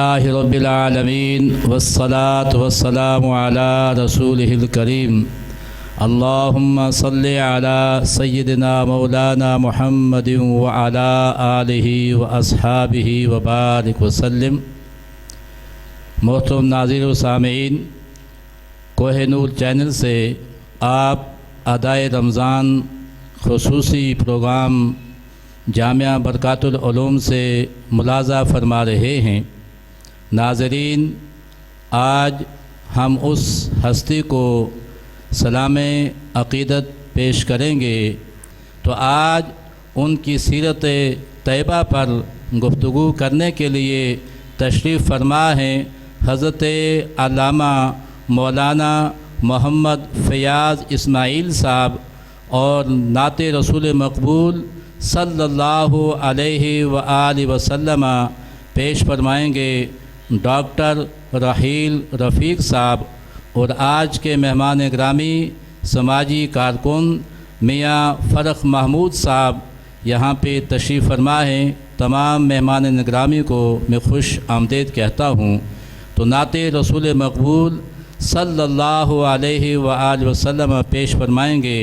لله رب العالمين والصلاة والسلام على رسوله الكريم اللهم صل على سيدنا مولانا محمد وعلى آله وأصحابه وبارك وسلم۔ محترم ناظرین و سامعین، کوہ نور چینل سے آپ ادائے رمضان خصوصی پروگرام جامعہ برکات العلوم سے ملاحظہ فرما رہے ہیں۔ ناظرین، آج ہم اس ہستی کو سلام عقیدت پیش کریں گے، تو آج ان کی سیرت طیبہ پر گفتگو کرنے کے لیے تشریف فرما ہیں حضرت علامہ مولانا محمد فیاض اسماعیل صاحب، اور نعت رسول مقبول صلی اللہ علیہ وآلہ وسلم پیش فرمائیں گے ڈاکٹر رحیل رفیق صاحب، اور آج کے مہمان گرامی سماجی کارکن میاں فرخ محمود صاحب یہاں پہ تشریف فرما ہیں۔ تمام مہمان گرامی کو میں خوش آمدید کہتا ہوں۔ تو نعت رسول مقبول صلی اللہ علیہ وآلہ وسلم پیش فرمائیں گے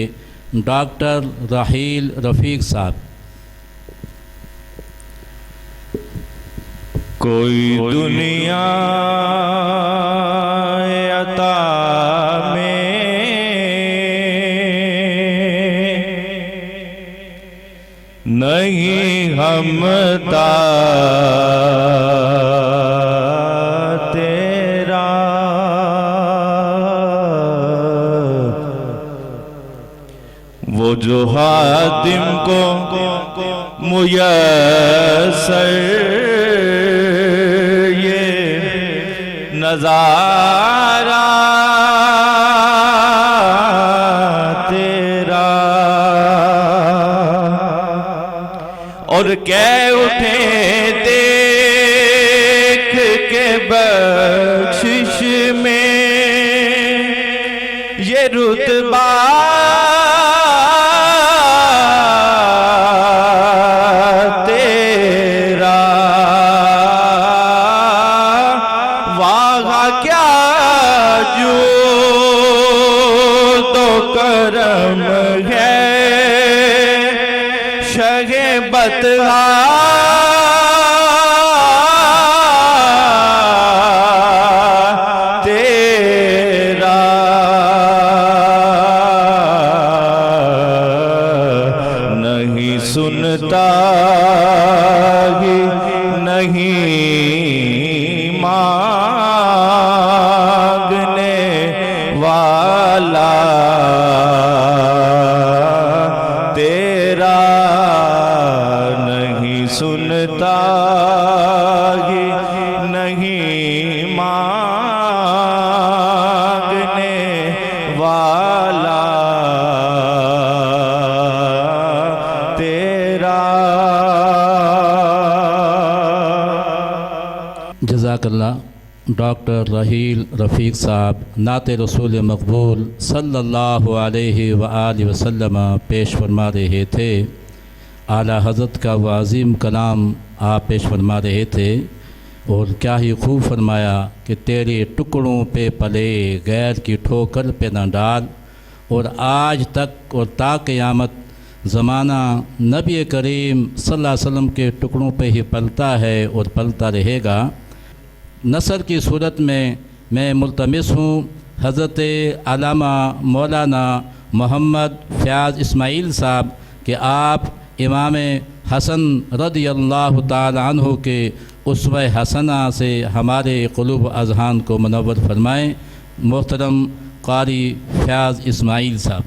ڈاکٹر رحیل رفیق صاحب۔ کوئی دنیا عطا میں نہیں ہمتا تیرا، وہ جو خادم کو میسر نظارہ تیرا، اور کہہ اٹھے دیکھ کے بخشش میں یہ رتبہ سنتا ہی نہیں مانگنے والا تیرا، نہیں سنتا ہی نہیں مانگنے والا جزاک اللہ۔ ڈاکٹر رحیل رفیق صاحب نعت رسول مقبول صلی اللہ علیہ وآلہ وسلم پیش فرما رہے تھے۔ اعلیٰ حضرت کا وہ عظیم کلام آپ پیش فرما رہے تھے، اور کیا ہی خوب فرمایا کہ تیرے ٹکڑوں پہ پلے غیر کی ٹھوکر پہ نہ ڈال، اور آج تک اور تا قیامت زمانہ نبی کریم صلی اللہ علیہ وسلم کے ٹکڑوں پہ ہی پلتا ہے اور پلتا رہے گا۔ نثر کی صورت میں میں ملتمس ہوں حضرت علامہ مولانا محمد فیاض اسماعیل صاحب کہ آپ امام حسن رضی اللہ تعالی عنہ کے اسوہ حسنہ سے ہمارے قلوب و اذہان کو منور فرمائیں۔ محترم قاری فیاض اسماعیل صاحب۔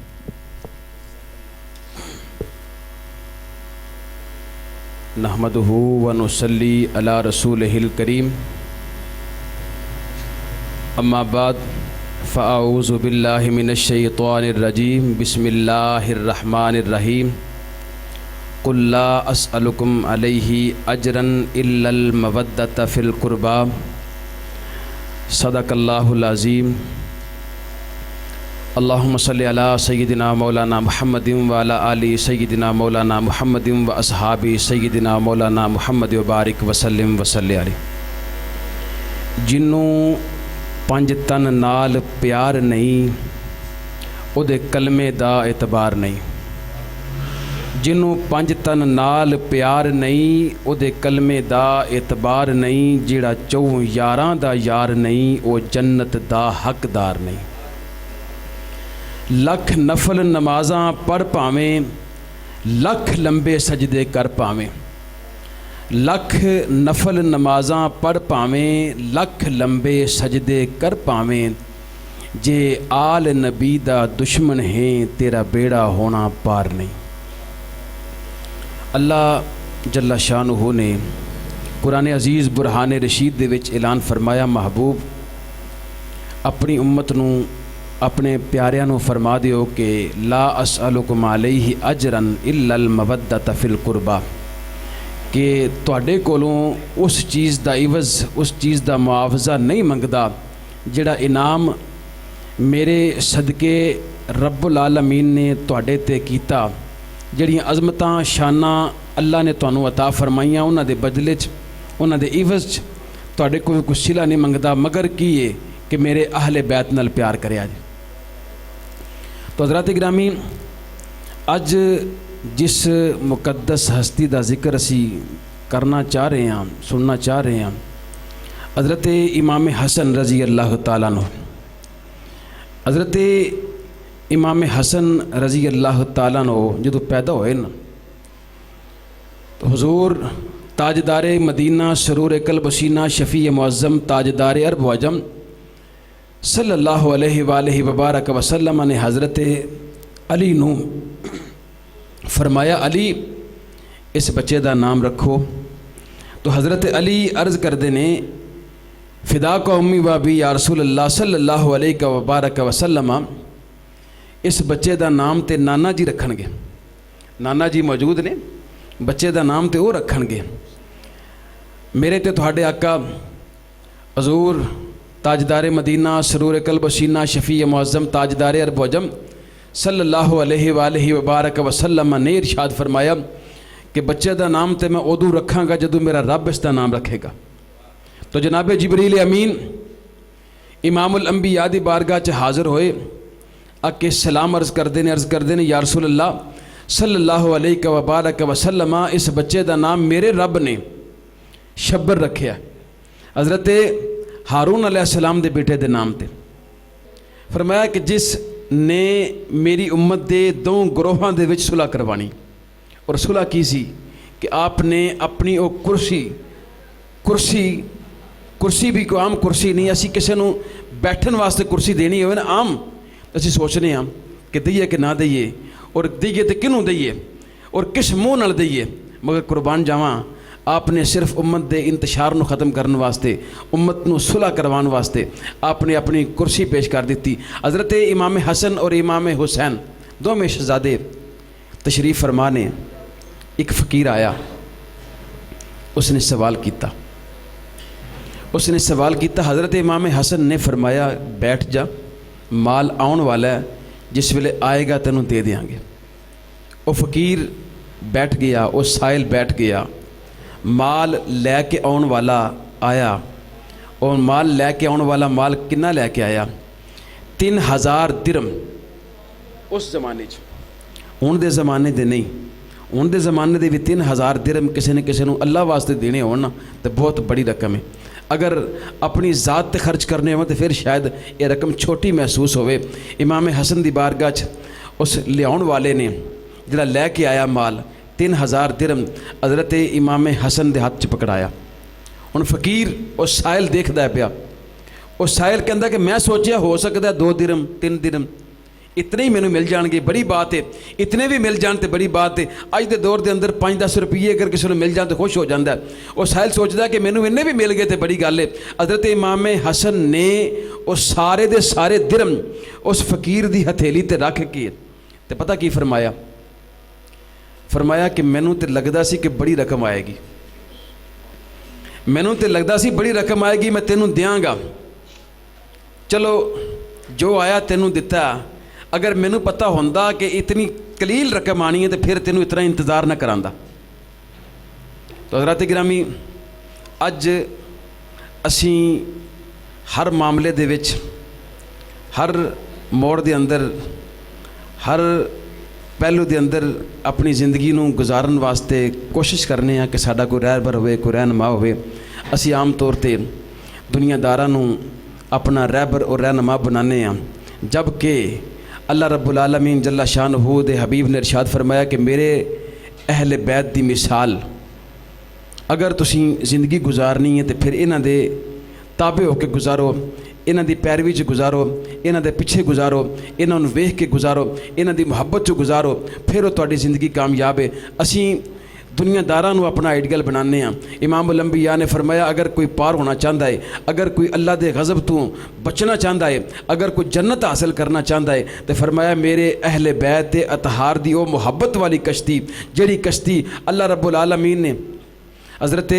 نحمدہ ونصلی علی رسولہ الکریم، اما بعد فاعوذ باللہ من الشیطان الرجیم، بسم اللہ الرحمن الرحیم۔ قل لا اسألکم علیہ اجرا الا المودۃ فی القربى، صدق اللہ العظیم۔ اللہم صلی علی سیدنا مولانا محمد وعلی آل سیدنا مولانا محمد و اصحاب سیدنا مولانا محمد وبارک وسلم وصلی علیہ۔ ਜਿਹਨੂੰ 5 ਤਨ ਨਾਲ ਪਿਆਰ ਨਹੀਂ ਉਹਦੇ ਕਲਮੇ ਦਾ ਇਤਬਾਰ ਨਹੀਂ। ਜਿਹਨੂੰ 5 ਤਨ ਨਾਲ ਪਿਆਰ ਨਹੀਂ ਉਹਦੇ ਕਲਮੇ ਦਾ ਇਤਬਾਰ ਨਹੀਂ। ਜਿਹੜਾ 4 ਯਾਰਾਂ ਦਾ ਯਾਰ ਨਹੀਂ ਉਹ ਜੰਨਤ ਦਾ ਹੱਕਦਾਰ ਨਹੀਂ। ਲੱਖ ਨਫਲ ਨਮਾਜ਼ਾਂ ਪੜ੍ਹ ਭਾਵੇਂ, ਲੱਖ ਲੰਬੇ ਸਜਦੇ ਕਰ ਭਾਵੇਂ। ਲੱਖ ਨਫਲ ਨਮਾਜ਼ਾਂ ਪੜ੍ਹ ਭਾਵੇਂ, ਲੱਖ ਲੰਬੇ ਸਜਦੇ ਕਰ ਭਾਵੇਂ। ਜੇ ਆਲ ਨਬੀ ਦਾ ਦੁਸ਼ਮਣ ਹੈ ਤੇਰਾ ਬੇੜਾ ਹੋਣਾ ਪਾਰ ਨਹੀਂ। اللہ جل شانہ نے قرآن عزیز برہان رشید دے وچ اعلان فرمایا، محبوب اپنی امت نو اپنے پیاریاں نو فرما دیو کہ لا اسألکم علیہ اجرا الا المودۃ فی القربہ، کہ تواڈے کولوں اس چیز دا عوض، اس چیز دا معاوضہ نہیں منگدا جڑا انعام میرے صدقے رب العالمین نے تواڈے تے کیتا۔ جڑیاں عظمتاں شاناں اللہ نے تانوں عطا فرمائیاں انہاں دے بدلے چ، انہاں دے عوض چ تواڈے کوئی کچھ صلہ نہیں منگدا مگر کی ہے کہ میرے اہل بیت نال پیار کریا جے۔ تو حضرات گرامی، اج جس مقدس ہستی دا ذکر اسی کرنا چاہ رہے ہیں، سننا چاہ رہے ہیں، حضرت امام حسن رضی اللہ تعالیٰ عنہ۔ حضرت امام حسن رضی اللہ تعالیٰ عنہ جدو پیدا ہوئے نا تو حضور تاجدار مدینہ سرور قلب و سینہ شفیع معظم تاجدار عرب و عجم صلی اللہ علیہ وآلہ وبارک وسلم نے حضرت علی نو فرمایا، علی اس بچے دا نام رکھو۔ تو حضرت علی عرض کردے نے، فدا کو امی و ابی یا رسول اللہ صلی اللہ علیہ وبارک وسلم، اس بچے دا نام تے نانا جی رکھن گے۔ نانا جی موجود نے، بچے دا نام تے وہ رکھن گے۔ میرے تے تہاڈے آقا حضور تاجدار مدینہ سرور قلب و سینہ شفیع معظم تاجدار عرب و عجم صلی اللہ علیہ وآلہ وبارک وسلم نے ارشاد فرمایا کہ بچے دا نام تے میں ادو رکھاں گا جدو میرا رب اس دا نام رکھے گا۔ تو جناب جبریل امین امام الانبیاء دی بارگاہ چ حاضر ہوئے، آکے سلام عرض کردے نے یا رسول اللہ صلی اللہ علیہ وبارک وسلم، اس بچے دا نام میرے رب نے شبر رکھیا، حضرت ہارون علیہ السلام دے بیٹے دے نام تے۔ فرمایا کہ جس نے میری امت دے 2 گروہاں دے وچ صلح کروانی، اور صلح کی سی کہ آپ نے اپنی او کرسی بھی کوئی عام کرسی نہیں، اسی کسے نو بیٹھن واسطے کرسی دینی ہوئے نا، عام اسی سوچنے ہاں کہ دئیے کہ نہ دئیے، اور دئیے تو کنوں دئیے اور کس منہ نال دئیے، مگر قربان جاواں آپ نے صرف امت دے انتشار نو ختم کرنے واسطے، امت نو صلح کروان واسطے آپ نے اپنی کرسی پیش کر دیتی۔ حضرت امام حسن اور امام حسین دونوں شہزادے تشریف فرما نے، ایک فقیر آیا، اس نے سوال کیتا، حضرت امام حسن نے فرمایا بیٹھ جا، مال آن والا ہے، جس ویلے آئے گا تینوں دے دیاں گے۔ وہ فقیر بیٹھ گیا، وہ سائل بیٹھ گیا، مال لے کے آن والا آیا، اور مال لے کے آن والا مال کنا لے کے آیا؟ 3000 درم۔ اس زمانے ہن دے زمانے دے نہیں، ہن دے زمانے دے بھی 3000 درم کسی نے کسی نو اللہ واسطے دینے ہون نا تو بہت بڑی رقم ہے۔ اگر اپنی ذات تے خرچ کرنے ہوں تو پھر شاید یہ رقم چھوٹی محسوس ہوئے۔ امام حسن دی بارگاہ چ اس لیاؤن والے نے جڑا لے کے آیا مال 3000 درم حضرت امام حسن دے ہاتھ چ پکڑایا۔ ہن فقیر اس سائل دیکھدا ہے پیا، اس سائل کہندا کہ میں سوچیا ہو سکتا ہے 2 درم 3 درم اتنے ہی مینوں مل جان گے، بڑی بات ہے، اتنے بھی مل جان تے بڑی بات ہے۔ اج دے دور دے اندر 5-10 روپیے اگر کسی نوں مل جان تو خوش ہو جاندا ہے۔ وہ سائل سوچدا ہے کہ مینوں اننے بھی مل گئے تے بڑی گل ہے۔ حضرت امام حسن نے اس سارے دے سارے درم اس فقیر دی ہتھیلی تے رکھ کے تے پتہ کی فرمایا؟ فرمایا کہ مینوں تے لگدا سی کہ بڑی رقم آئے گی، مینوں تے لگدا سی بڑی رقم آئے گی، میں تینوں دیاں گا، چلو جو آیا تینوں دتا، اگر مینوں پتہ ہوندا کہ اتنی قلیل رقم آنی ہے تو پھر تینوں اتنا انتظار نہ کراندا۔ تو حضرات گرامی، اج اسی ہر معاملے دے وچ ہر موڑ دے اندر ہر پہلو دے اندر اپنی زندگی نوں گزارن واسطے کوشش کرنے ہیں کہ ساڈا کوئی رہبر ہوئے، کوئی رہنما ہوئے۔ اسی عام طور تے دنیا داراں نوں اپنا رہبر اور رہنما بنانے ہیں، جب کہ اللہ رب العالمین جل شانہ دے حبیب نے ارشاد فرمایا کہ میرے اہل بیت دی مثال اگر تسی زندگی گزارنی ہے تو پھر انہاں دے تابع ہو کے گزارو، انہاں دی پیروی چ گزارو، انہاں دے پیچھے گزارو، انہاں نوں ویکھ کے گزارو، انہاں دی محبت چ گزارو، پھر وہ تہاڈی زندگی کامیاب ہے۔ اسی دنیا داراں نوں اپنا آئیڈیل بنانے ہیں۔ امام الانبیاء نے فرمایا اگر کوئی پار ہونا چاہتا ہے، اگر کوئی اللہ دے غضب تو بچنا چاہتا ہے، اگر کوئی جنت حاصل کرنا چاہتا ہے تو فرمایا میرے اہل بیت اطہار دی او محبت والی کشتی، جڑی کشتی اللہ رب العالمین نے حضرت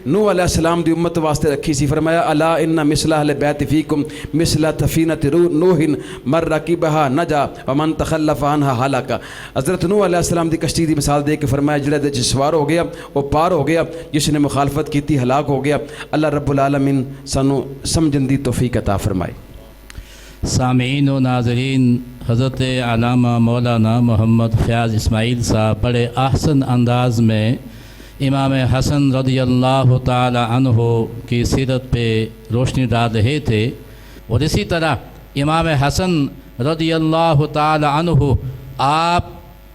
نوح علیہ السلام دی امت واسطے رکھی سی۔ فرمایا الا ان مثل اہل بیت فیکم مثل سفینۃ نوح من رکبها نجا ومن تخلف عنها ہلاک۔ حضرت نوح علیہ السلام دی کشتی دی مثال دے کے فرمایا جڑا دے سوار ہو گیا وہ پار ہو گیا، جس نے مخالفت کی تھی ہلاک ہو گیا۔ اللہ رب العالمین سانو سمجھن دی توفیق عطا فرمائے۔ سامعین و ناظرین، حضرت علامہ مولانا محمد فیاض اسماعیل صاحب بڑے احسن انداز میں امام حسن رضی اللہ تعالی عنہ کی سیرت پہ روشنی ڈال رہے تھے، اور اسی طرح امام حسن رضی اللہ تعالی عنہ آپ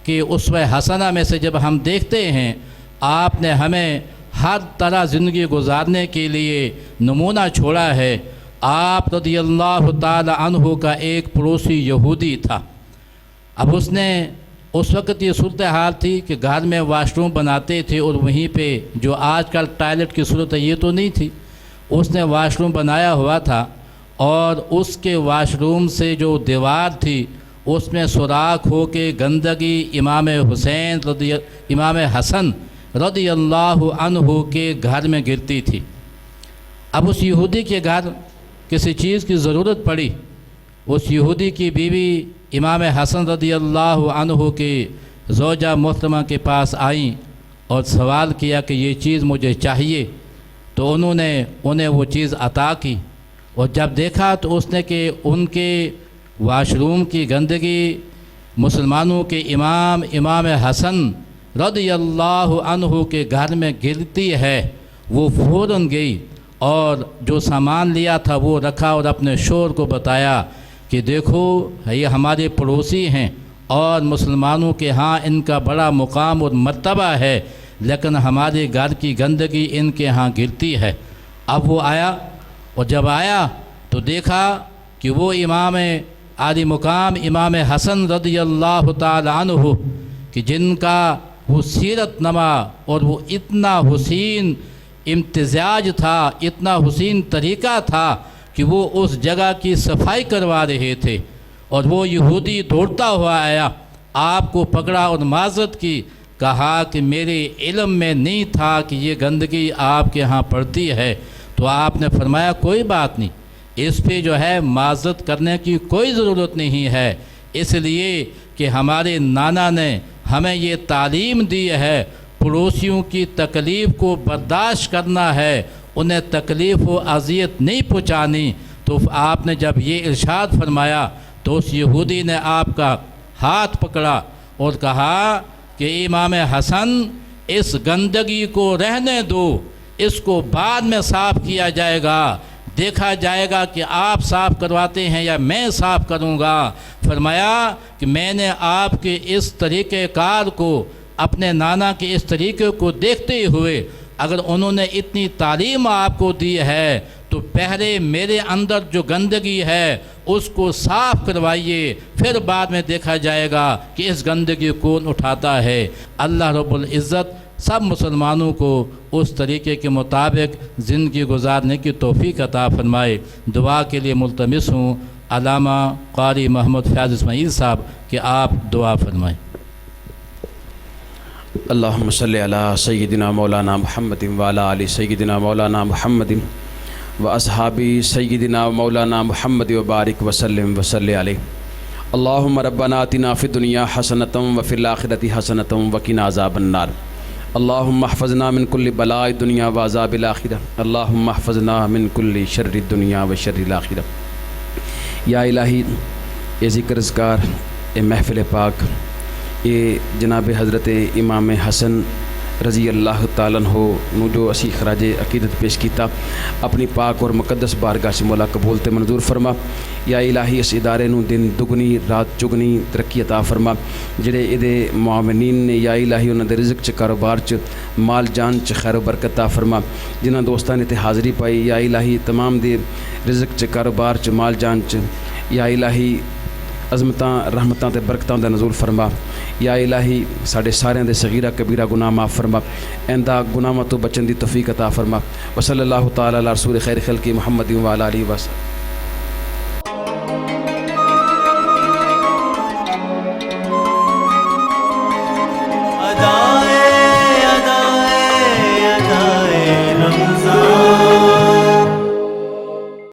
کے اسوہ حسنہ میں سے جب ہم دیکھتے ہیں، آپ نے ہمیں ہر طرح زندگی گزارنے کے لیے نمونہ چھوڑا ہے۔ آپ رضی اللہ تعالی عنہ کا ایک پڑوسی یہودی تھا۔ اب اس نے اس وقت یہ صورتحال تھی کہ گھر میں واش روم بناتے تھے، اور وہیں پہ جو آج کل ٹائلٹ کی صورت ہے یہ تو نہیں تھی، اس نے واش روم بنایا ہوا تھا، اور اس کے واش روم سے جو دیوار تھی اس میں سوراخ ہو کے گندگی امام حسن رضی اللہ عنہ کے گھر میں گرتی تھی۔ اب اس یہودی کے گھر کسی چیز کی ضرورت پڑی، اس یہودی کی بیوی امام حسن رضی اللہ عنہ کے زوجہ محترمہ کے پاس آئیں اور سوال کیا کہ یہ چیز مجھے چاہیے، تو انہوں نے انہیں وہ چیز عطا کی، اور جب دیکھا تو اس نے کہ ان کے واش روم کی گندگی مسلمانوں کے امام حسن رضی اللہ عنہ کے گھر میں گرتی ہے، وہ فوراً گئی اور جو سامان لیا تھا وہ رکھا، اور اپنے شوہر کو بتایا کہ دیکھو یہ ہمارے پڑوسی ہیں اور مسلمانوں کے ہاں ان کا بڑا مقام اور مرتبہ ہے، لیکن ہمارے گھر کی گندگی ان کے ہاں گرتی ہے۔ اب وہ آیا، اور جب آیا تو دیکھا کہ وہ امام عالی مقام امام حسن رضی اللہ تعالی عنہ کہ جن کا وہ سیرت نما اور وہ اتنا حسین امتزاج تھا، اتنا حسین طریقہ تھا کہ وہ اس جگہ کی صفائی کروا رہے تھے، اور وہ یہودی دوڑتا ہوا آیا، آپ کو پکڑا اور معذرت کی، کہا کہ میرے علم میں نہیں تھا کہ یہ گندگی آپ کے ہاں پڑتی ہے۔ تو آپ نے فرمایا کوئی بات نہیں، اس پہ جو ہے معذرت کرنے کی کوئی ضرورت نہیں ہے، اس لیے کہ ہمارے نانا نے ہمیں یہ تعلیم دی ہے پڑوسیوں کی تکلیف کو برداشت کرنا ہے، انہیں تکلیف و اذیت نہیں پہنچانی۔ تو آپ نے جب یہ ارشاد فرمایا تو اس یہودی نے آپ کا ہاتھ پکڑا اور کہا کہ امام حسن اس گندگی کو رہنے دو، اس کو بعد میں صاف کیا جائے گا، دیکھا جائے گا کہ آپ صاف کرواتے ہیں یا میں صاف کروں گا۔ فرمایا کہ میں نے آپ کے اس طریقہ کار کو، اپنے نانا کے اس طریقے کو دیکھتے ہوئے، اگر انہوں نے اتنی تعلیم آپ کو دی ہے تو پہلے میرے اندر جو گندگی ہے اس کو صاف کروائیے، پھر بعد میں دیکھا جائے گا کہ اس گندگی کون اٹھاتا ہے۔ اللہ رب العزت سب مسلمانوں کو اس طریقے کے مطابق زندگی گزارنے کی توفیق عطا فرمائے۔ دعا کے لیے ملتمس ہوں علامہ قاری محمد فیاض اسماعیل صاحب کہ آپ دعا فرمائیں۔ اللہم صلی علی سیدنا مولانا محمد وعلی آل سیدنا مولانا محمد و اصحابی سیدنا مولانا محمد وبارک وسلم وصلی علیہ۔ اللہم ربنا آتنا فی الدنیا حسنۃ وفی الآخرۃ حسنۃ وقنا عذاب النار۔ اللہم احفظنا من کل بلاء الدنیا و عذاب الآخرہ، اللہم احفظنا من کل شر الدنیا و شر الآخرہ۔ یا الہی یہ ذکر اذکار، یہ محفل پاک، یہ جناب حضرت امام حسن رضی اللہ تعالیٰ عنہ نو جو اسی خراج عقیدت پیش کیتا، اپنی پاک اور مقدس بارگاہ سے مولا قبول تے منظور فرما۔ یا الہی اس ادارے نو دن دگنی رات چگنی ترقی عطا فرما، جڑے ادے معاونین نے یا الہی انہاں دے رزق چ کاروبار چ مال جان چ خیر و برکت عطا فرما، جنہاں دوستاں نے تے حاضری پائی یا الہی تمام دے رزق چ کاروبار چ مال جان چ یا الہی عظمتاں رحمتاں تے برکتاں دا نزول فرما۔ یا الہی ساڈے ساریاں دے صغیرہ کبیرہ گناہ معاف فرما، آئندہ گناہاں تو بچن دی توفیق عطا فرما۔ وصلی اللہ تعالی علی رسول خیر خلق محمد و علی آلہ وسلم۔